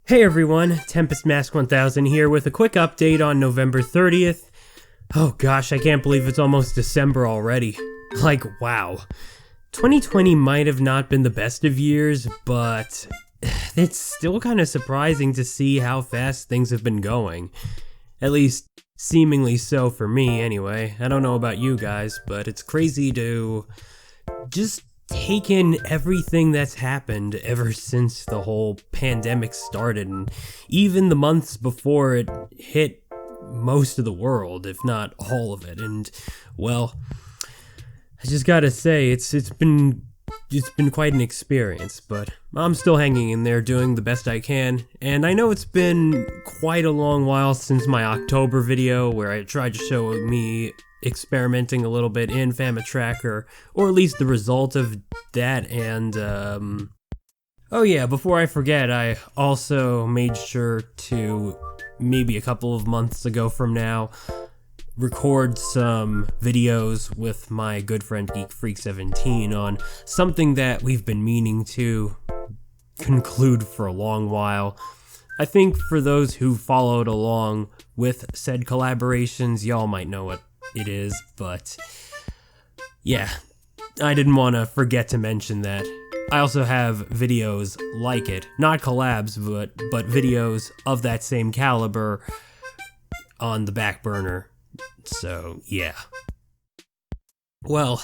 Hey everyone, Tempest Mask 1000 here with a quick update on November 30th. Oh gosh, I can't believe it's almost December already. Like, wow. 2020 might have not been the best of years, but it's still kind of surprising to see how fast things have been going. At least, seemingly so for me anyway. I don't know about you guys, but it's crazy to just take in everything that's happened ever since the whole pandemic started, and even the months before it hit most of the world, if not all of it. And well, I just gotta say, it's been quite an experience, but I'm still hanging in there doing the best I can. And I know it's been quite a long while since my October video where I tried to show me experimenting a little bit in Famitracker, or at least the result of that. And oh yeah, before I forget, I also made sure to, maybe a couple of months ago from now, record some videos with my good friend Geek Freak 17 on something that we've been meaning to conclude for a long while. I think for those who followed along with said collaborations, y'all might know what it is, but yeah, I didn't want to forget to mention that. I also have videos like it, not collabs, but videos of that same caliber on the back burner. So yeah. Well,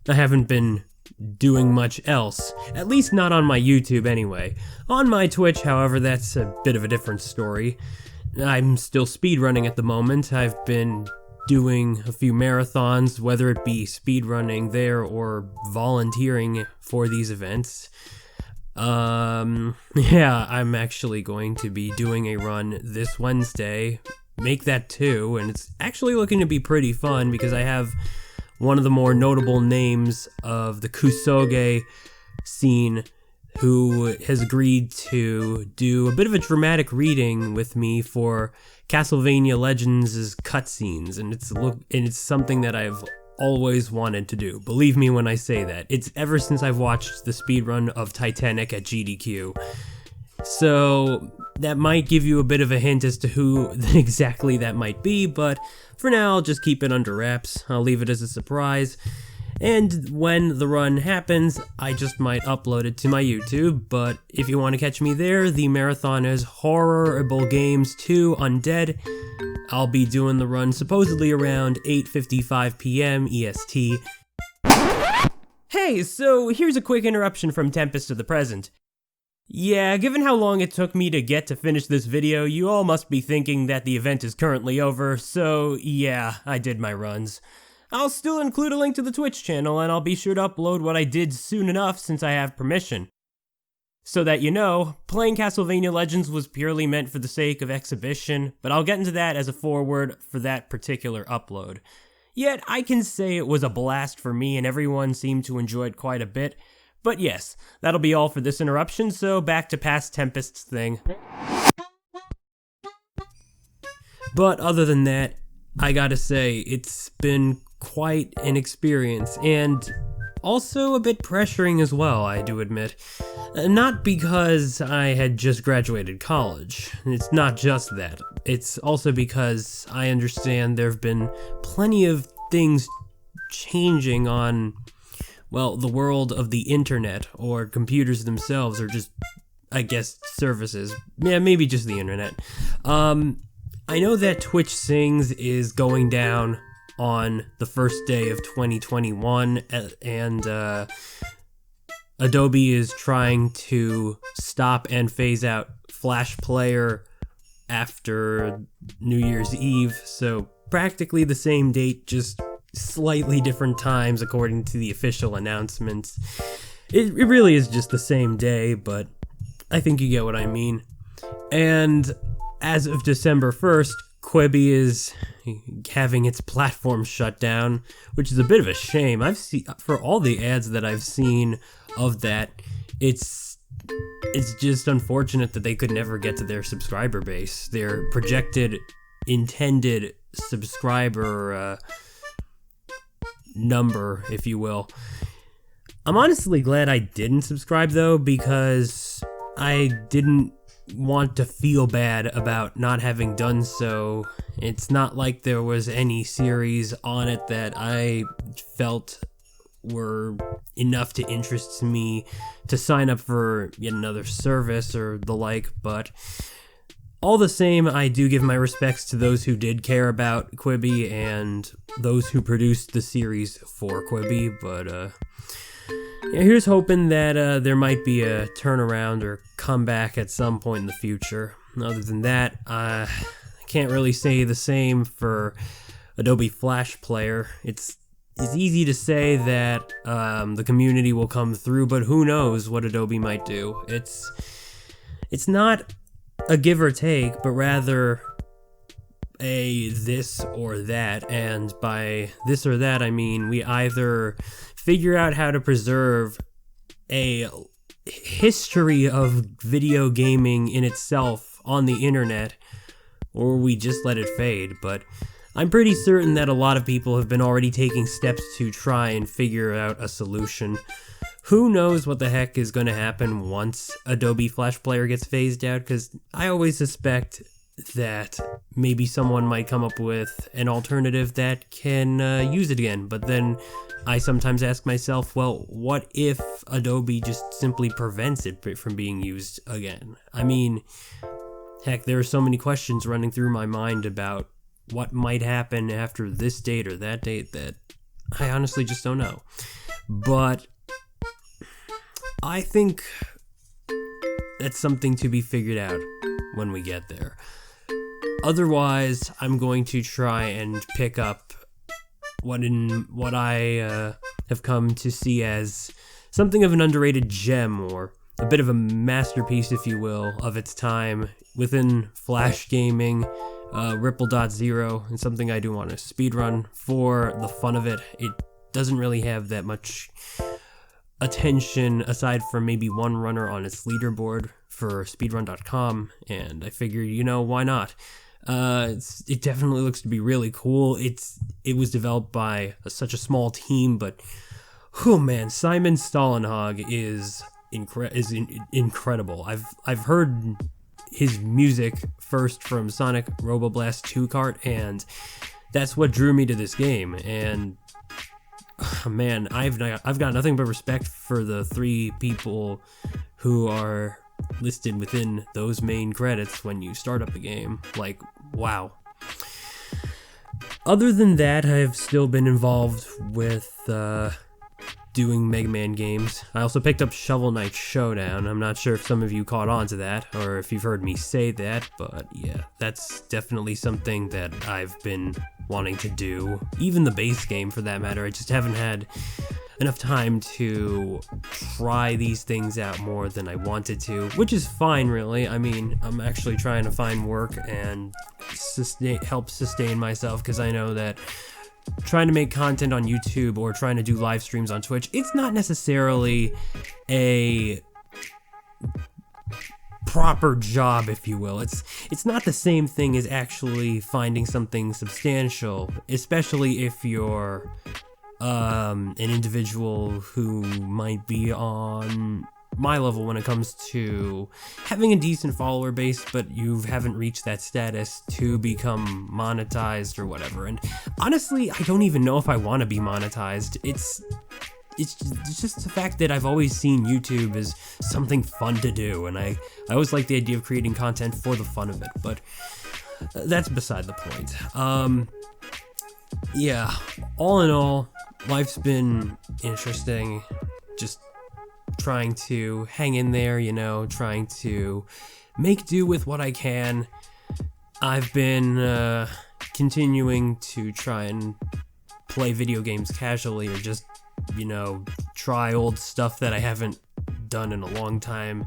I haven't been doing much else, at least not on my YouTube anyway. On my Twitch, however, that's a bit of a different story. I'm still speedrunning at the moment. I've been doing a few marathons, whether it be speedrunning there or volunteering for these events. Yeah, I'm actually going to be doing a run this Wednesday. Make that 2, and it's actually looking to be pretty fun because I have one of the more notable names of the Kusoge scene who has agreed to do a bit of a dramatic reading with me for Castlevania Legends' cutscenes, and it's something that I've always wanted to do. Believe me when I say that. It's ever since I've watched the speedrun of Titanic at GDQ. So that might give you a bit of a hint as to who exactly that might be, but for now I'll just keep it under wraps. I'll leave it as a surprise. And when the run happens, I just might upload it to my YouTube, but if you want to catch me there, the marathon is Horror-ible Games 2 Undead. I'll be doing the run supposedly around 8:55 p.m. EST. Hey, so here's a quick interruption from Tempest to the present. Yeah, given how long it took me to finish this video, you all must be thinking that the event is currently over, so yeah, I did my runs. I'll still include a link to the Twitch channel, and I'll be sure to upload what I did soon enough since I have permission. So that you know, playing Castlevania Legends was purely meant for the sake of exhibition, but I'll get into that as a foreword for that particular upload. Yet, I can say it was a blast for me and everyone seemed to enjoy it quite a bit. But yes, that'll be all for this interruption, so back to past Tempest's thing. But other than that, I gotta say, it's been quite an experience, and also a bit pressuring as well, I do admit. Not because I had just graduated college. It's not just that. It's also because I understand there have been plenty of things changing on, well, the world of the internet, or computers themselves, or just, I guess, services. Yeah, maybe just the internet. I know that Twitch Sings is going down on the first day of 2021, and Adobe is trying to stop and phase out Flash Player after New Year's Eve, so practically the same date, just slightly different times according to the official announcements. It really is just the same day, but I think you get what I mean. And as of December 1st, Quibi is having its platform shut down, which is a bit of a shame. For all the ads that I've seen of that, it's just unfortunate that they could never get to their subscriber base, their projected intended subscriber number, if you will. I'm honestly glad I didn't subscribe though, because I didn't want to feel bad about not having done so. It's not like there was any series on it that I felt were enough to interest me to sign up for yet another service or the like, but all the same, I do give my respects to those who did care about Quibi and those who produced the series for Quibi, but yeah, here's hoping that there might be a turnaround or comeback at some point in the future. Other than that, I can't really say the same for Adobe Flash Player. It's easy to say that the community will come through, but who knows what Adobe might do. It's not a give or take, but rather a this or that, and by this or that I mean we either figure out how to preserve a history of video gaming in itself on the internet, or we just let it fade. But I'm pretty certain that a lot of people have been already taking steps to try and figure out a solution. Who knows what the heck is going to happen once Adobe Flash Player gets phased out, because I always suspect that maybe someone might come up with an alternative that can use it again. But then I sometimes ask myself, well, what if Adobe just simply prevents it from being used again? I mean, heck, there are so many questions running through my mind about what might happen after this date or that date that I honestly just don't know. But I think that's something to be figured out when we get there. Otherwise, I'm going to try and pick up what I have come to see as something of an underrated gem, or a bit of a masterpiece, if you will, of its time within Flash gaming, Ripple.0, and something I do want to speedrun for the fun of it. It doesn't really have that much attention aside from maybe one runner on its leaderboard for speedrun.com, and I figured, why not? It definitely looks to be really cool. It was developed by such a small team, but oh man, Simon Stålenhag is incredible. I've heard his music first from Sonic Roboblast 2 Kart, and that's what drew me to this game. And man, I've got nothing but respect for the 3 people who are listed within those main credits when you start up the game. Like, wow. Other than that, I've still been involved with doing Mega Man games. I also picked up Shovel Knight Showdown. I'm not sure if some of you caught on to that, or if you've heard me say that, but yeah, that's definitely something that I've been wanting to do. Even the base game, for that matter. I just haven't had enough time to try these things out more than I wanted to, which is fine, really. I mean, I'm actually trying to find work and help sustain myself, because I know that trying to make content on YouTube or trying to do live streams on Twitch, it's not necessarily a proper job, if you will. It's not the same thing as actually finding something substantial, especially if you're an individual who might be on my level when it comes to having a decent follower base, but you haven't reached that status to become monetized or whatever. And honestly, I don't even know if I want to be monetized. It's just the fact that I've always seen YouTube as something fun to do, and I always like the idea of creating content for the fun of it, but that's beside the point. Yeah, all in all, life's been interesting, just trying to hang in there, trying to make do with what I can. I've been continuing to try and play video games casually, or just, try old stuff that I haven't done in a long time.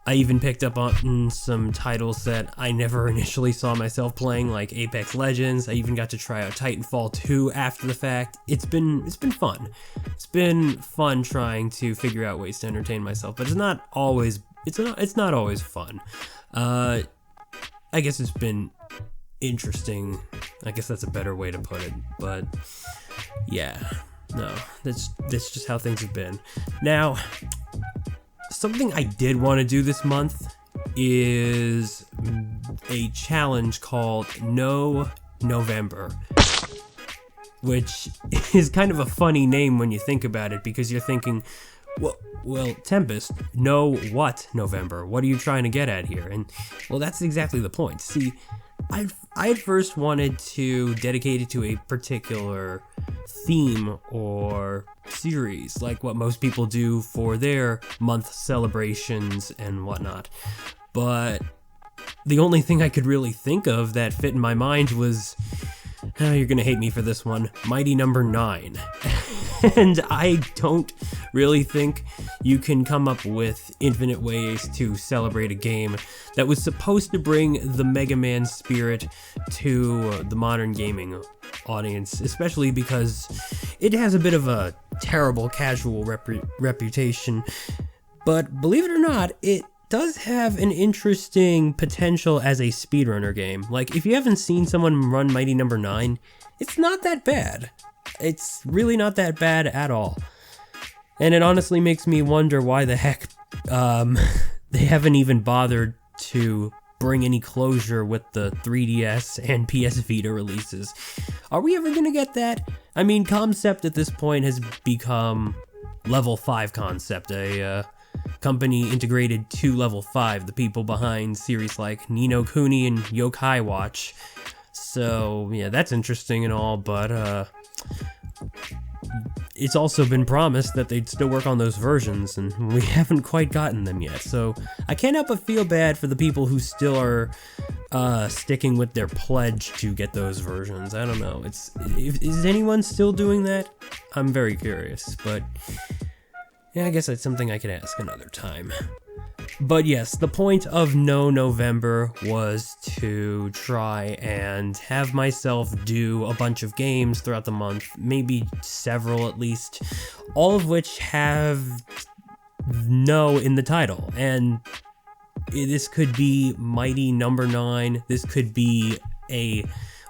I even picked up on some titles that I never initially saw myself playing, like Apex Legends. I even got to try out Titanfall 2 after the fact. It's been fun. It's been fun trying to figure out ways to entertain myself, but it's not always fun. I guess it's been interesting. I guess that's a better way to put it. But yeah, no, that's just how things have been. Now, something I did want to do this month is a challenge called No November, which is kind of a funny name when you think about it, because you're thinking, well, Tempest, no what November? What are you trying to get at here? And, well, that's exactly the point. See, I at first wanted to dedicate it to a particular theme or series, like what most people do for their month celebrations and whatnot. But the only thing I could really think of that fit in my mind was, you're gonna hate me for this one, Mighty Number 9. And I don't really think you can come up with infinite ways to celebrate a game that was supposed to bring the Mega Man spirit to the modern gaming audience, especially because it has a bit of a terrible casual reputation. But believe it or not, it does have an interesting potential as a speedrunner game. Like, if you haven't seen someone run Mighty Number 9, it's not that bad. It's really not that bad at all. And it honestly makes me wonder why the heck they haven't even bothered to bring any closure with the 3DS and PS Vita releases. Are we ever gonna get that? I mean, Concept at this point has become Level 5 Concept, a company integrated to Level 5, the people behind series like Ni no Kuni and Yokai Watch. So, yeah, that's interesting and all, but it's also been promised that they'd still work on those versions, and we haven't quite gotten them yet. So I can't help but feel bad for the people who still are sticking with their pledge to get those versions. I don't know. Is anyone still doing that? I'm very curious, but yeah, I guess that's something I could ask another time. But yes, the point of No November was to try and have myself do a bunch of games throughout the month, maybe several at least, all of which have no in the title. And this could be Mighty Number 9, this could be a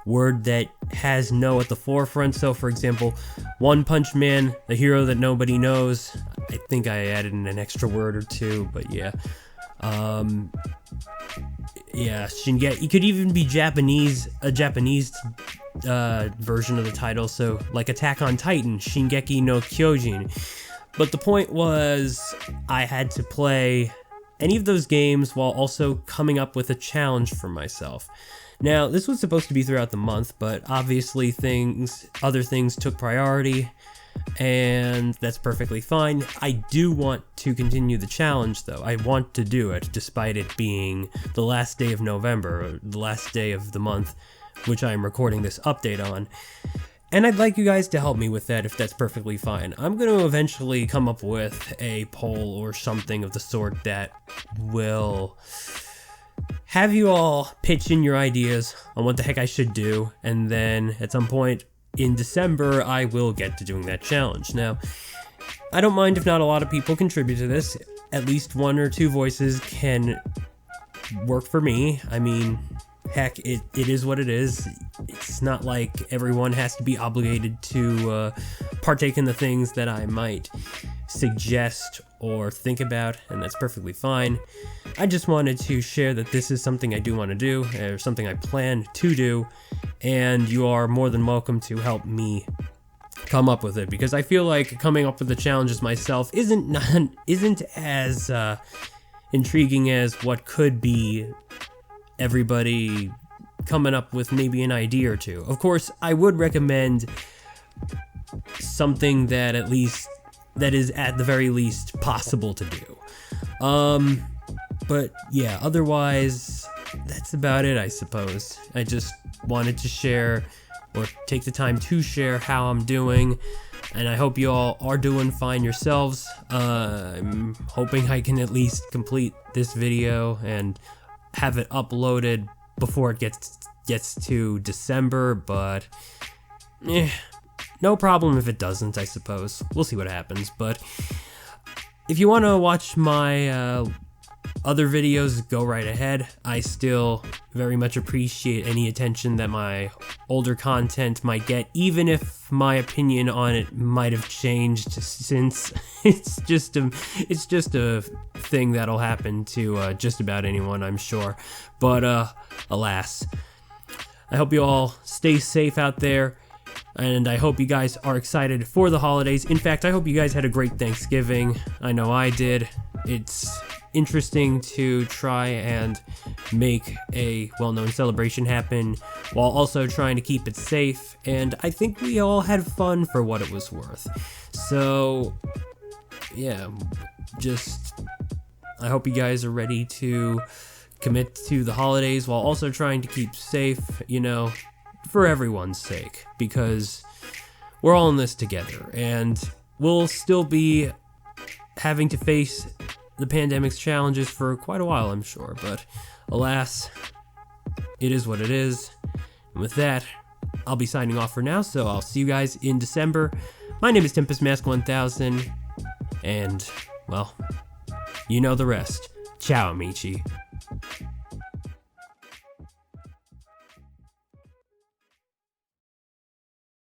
word that has no at the forefront. So for example, One Punch Man, the hero that nobody knows. I think I added in an extra word or two, but yeah. Shingeki. It could even be a Japanese version of the title, so like Attack on Titan, Shingeki no Kyojin. But the point was, I had to play any of those games while also coming up with a challenge for myself. Now, this was supposed to be throughout the month, but obviously other things took priority, and that's perfectly fine. I do want to continue the challenge, though. I want to do it, despite it being the last day of November, or the last day of the month, which I am recording this update on. And I'd like you guys to help me with that if that's perfectly fine. I'm going to eventually come up with a poll or something of the sort that will have you all pitch in your ideas on what the heck I should do, and then at some point in December, I will get to doing that challenge. Now, I don't mind if not a lot of people contribute to this. At least one or two voices can work for me. I mean, heck, it is what it is. It's not like everyone has to be obligated to partake in the things that I might suggest or think about, and that's perfectly fine. I just wanted to share that this is something I do want to do, or something I plan to do, and you are more than welcome to help me come up with it, because I feel like coming up with the challenges myself isn't as intriguing as what could be everybody coming up with maybe an idea or two. Of course, I would recommend something that is at the very least possible to do. But yeah, otherwise, that's about it, I suppose. I just wanted to share, or take the time to share, how I'm doing, and I hope you all are doing fine yourselves. I'm hoping I can at least complete this video and have it uploaded before it gets to December, but no problem if it doesn't, I suppose. We'll see what happens. But if you want to watch my other videos, go right ahead. I still very much appreciate any attention that my older content might get, even if my opinion on it might have changed since. It's just a thing that'll happen to just about anyone, I'm sure. But alas, I hope you all stay safe out there, and I hope you guys are excited for the holidays. In fact, I hope you guys had a great Thanksgiving. I know I did. It's interesting to try and make a well-known celebration happen while also trying to keep it safe, and I think we all had fun for what it was worth. So yeah, I hope you guys are ready to commit to the holidays while also trying to keep safe, for everyone's sake, because we're all in this together, and we'll still be having to face the pandemic's challenges for quite a while, I'm sure, but alas, it is what it is. And with that, I'll be signing off for now, so I'll see you guys in December. My name is Tempest Mask 1000, and, well, you know the rest. Ciao, amici.